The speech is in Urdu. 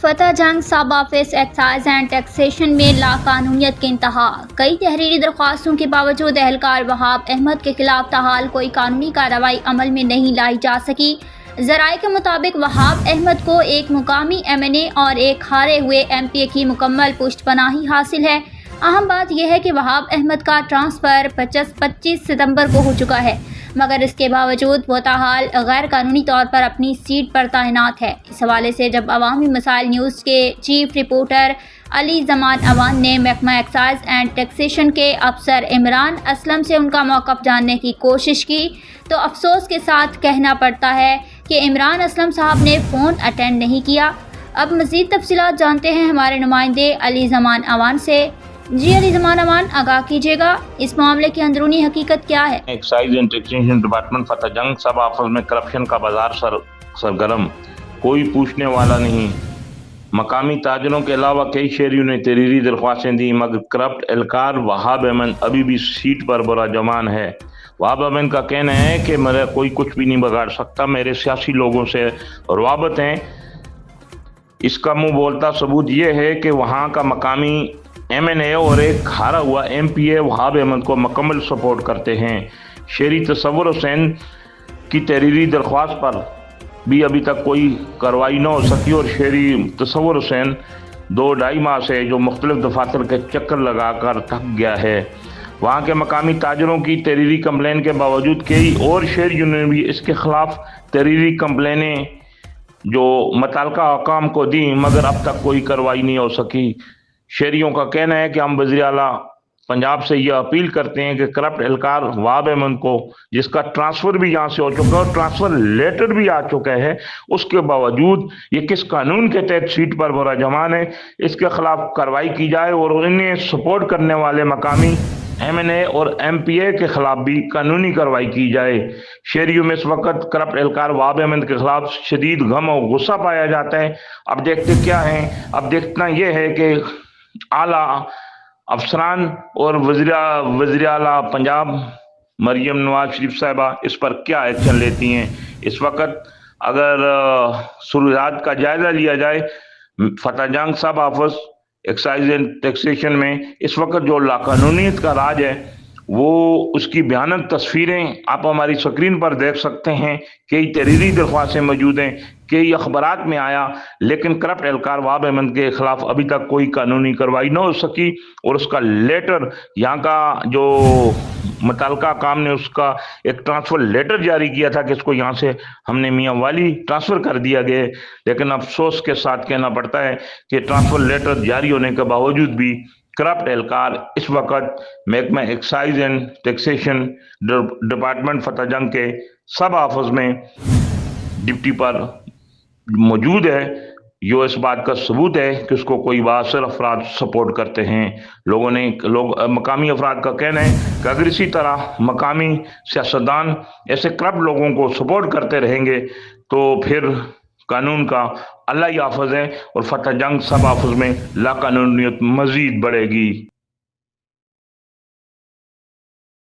فتح جنگ سب آفس ایکسائز اینڈ ٹیکسیشن میں لاقانونیت کی انتہا۔ کئی تحریری درخواستوں کے باوجود اہلکار وہاب احمد کے خلاف تاحال کوئی قانونی کارروائی عمل میں نہیں لائی جا سکی۔ ذرائع کے مطابق وہاب احمد کو ایک مقامی MNA اور ایک ہارے ہوئے MPA کی مکمل پشت پناہی حاصل ہے۔ اہم بات یہ ہے کہ وہاب احمد کا ٹرانسفر 25 ستمبر کو ہو چکا ہے، مگر اس کے باوجود وہ تاحال غیر قانونی طور پر اپنی سیٹ پر تعینات ہے۔ اس حوالے سے جب عوامی مسائل نیوز کے چیف رپورٹر علی زمان اوان نے محکمہ ایکسائز اینڈ ٹیکسیشن کے افسر عمران اسلم سے ان کا موقف جاننے کی کوشش کی تو افسوس کے ساتھ کہنا پڑتا ہے کہ عمران اسلم صاحب نے فون اٹینڈ نہیں کیا۔ اب مزید تفصیلات جانتے ہیں ہمارے نمائندے علی زمان اوان سے۔ جی علی زمان اوان، آگاہ کیجیے گا، اس معاملے کی اندرونی حقیقت کیا ہے؟ ایکسائز اینڈ ٹیکسیشن ڈپارٹمنٹ فتح جنگ سب آفس میں کرپشن کا بازار سرگرم، کوئی پوچھنے والا نہیں۔ مقامی تاجروں کے علاوہ کئی شہریوں نے تحریری درخواستیں دی، مگر کرپٹ اہلکار وہاب احمد ابھی بھی سیٹ پر براجمان ہے۔ وہاب احمد کا کہنا ہے کہ میرا کوئی کچھ بھی نہیں بگاڑ سکتا، میرے سیاسی لوگوں سے روابط ہیں۔ اس کا منہ بولتا ثبوت یہ ہے کہ وہاں کا مقامی MNA اور ایک ہارا ہوا MPA وہاب احمد کو مکمل سپورٹ کرتے ہیں۔ شہری تصور حسین کی تحریری درخواست پر بھی ابھی تک کوئی کارروائی نہ ہو سکی اور شہری تصور حسین 2-2.5 ماہ سے جو مختلف دفاتر کے چکر لگا کر تھک گیا ہے۔ وہاں کے مقامی تاجروں کی تحریری کمپلین کے باوجود کئی اور شہریوں نے بھی اس کے خلاف تحریری کمپلینیں جو متعلقہ حکام کو دیں، مگر اب تک کوئی کارروائی نہیں ہو سکی۔ شہریوں کا کہنا ہے کہ ہم وزیر اعلیٰ پنجاب سے یہ اپیل کرتے ہیں کہ کرپٹ اہلکار وہاب احمد کو، جس کا ٹرانسفر بھی یہاں سے ہو چکا ہے اور ٹرانسفر لیٹر بھی آ چکا ہے، اس کے باوجود یہ کس قانون کے تحت سیٹ پر براجمان ہے، اس کے خلاف کارروائی کی جائے اور انہیں سپورٹ کرنے والے مقامی MNA اور MPA کے خلاف بھی قانونی کارروائی کی جائے۔ شہریوں میں اس وقت کرپٹ اہلکار وہاب احمد کے خلاف شدید غم اور غصہ پایا جاتا ہے۔ اب دیکھتے کیا ہیں، اب دیکھنا یہ ہے کہ اعلیٰ افسران اور وزیر اعلیٰ پنجاب مریم نواز شریف صاحبہ اس پر کیا ایکشن لیتی ہیں۔ اس وقت اگر صورتحال کا جائزہ لیا جائے، فتح جنگ سب آفس ایکسائز اینڈ ٹیکسیشن میں اس وقت جو لاقانونیت کا راج ہے، وہ اس کی بھیانک تصویریں آپ ہماری سکرین پر دیکھ سکتے ہیں۔ کئی تحریری درخواستیں موجود ہیں، کئی اخبارات میں آیا، لیکن کرپٹ اہلکار وہاب احمد کے خلاف ابھی تک کوئی قانونی کارروائی نہ ہو سکی اور اس کا لیٹر، یہاں کا جو متعلقہ کام نے اس کا ایک ٹرانسفر لیٹر جاری کیا تھا کہ اس کو یہاں سے ہم نے میاں والی ٹرانسفر کر دیا گیا، لیکن افسوس کے ساتھ کہنا پڑتا ہے کہ ٹرانسفر لیٹر جاری ہونے کے باوجود بھی کرپٹ اہلکار اس وقت محکمہ ایکسائز اینڈ ٹیکسیشن ڈپارٹمنٹ فتح جنگ کے سب آفس میں ڈپٹی پر موجود ہے۔ یہ اس بات کا ثبوت ہے کہ اس کو کوئی بااثر افراد سپورٹ کرتے ہیں۔ مقامی افراد کا کہنا ہے کہ اگر اسی طرح مقامی سیاستدان ایسے کرپٹ لوگوں کو سپورٹ کرتے رہیں گے تو پھر قانون کا اللہ ہی حافظ ہے اور فتح جنگ سب آفس میں لاقانونیت مزید بڑھے گی۔